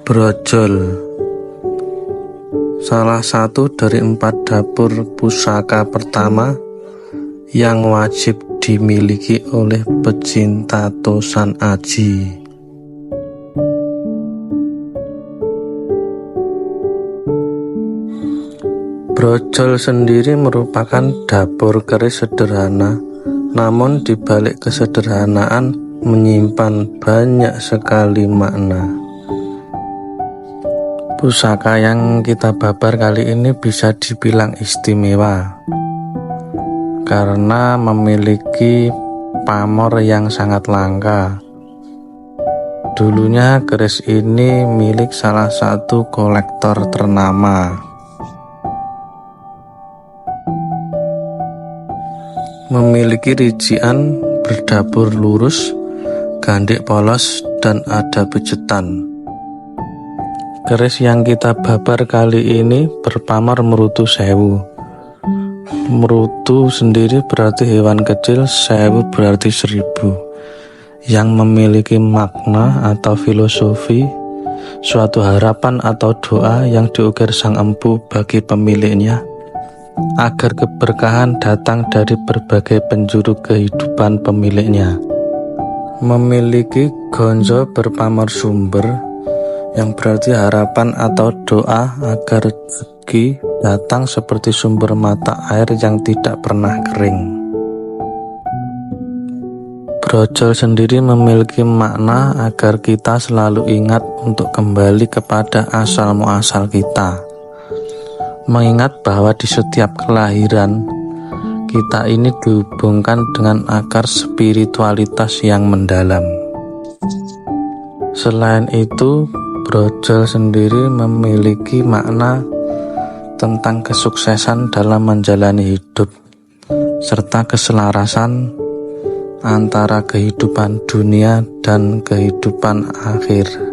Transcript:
Brojol salah satu dari 4 dapur pusaka pertama yang wajib dimiliki oleh pecinta Tosan Aji. Brojol sendiri merupakan dapur keris sederhana, namun di balik kesederhanaan menyimpan banyak sekali makna. Pusaka yang kita babar kali ini bisa dibilang istimewa karena memiliki pamor yang sangat langka. Dulunya keris ini milik salah satu kolektor ternama. Memiliki rijian berdabur lurus, gandik polos, dan ada bejetan. Keris yang kita babar kali ini berpamor merutu sewu. Merutu sendiri berarti hewan kecil, sewu berarti 1000, yang memiliki makna atau filosofi, suatu harapan atau doa yang diukir sang empu bagi pemiliknya, agar keberkahan datang dari berbagai penjuru kehidupan pemiliknya. Memiliki gonjo berpamor sumber, yang berarti harapan atau doa agar rezeki datang seperti sumber mata air yang tidak pernah kering. Brojol sendiri memiliki makna agar kita selalu ingat untuk kembali kepada asal muasal kita. Mengingat bahwa di setiap kelahiran kita ini dihubungkan dengan akar spiritualitas yang mendalam. Selain itu, brojol sendiri memiliki makna tentang kesuksesan dalam menjalani hidup serta keselarasan antara kehidupan dunia dan kehidupan akhir.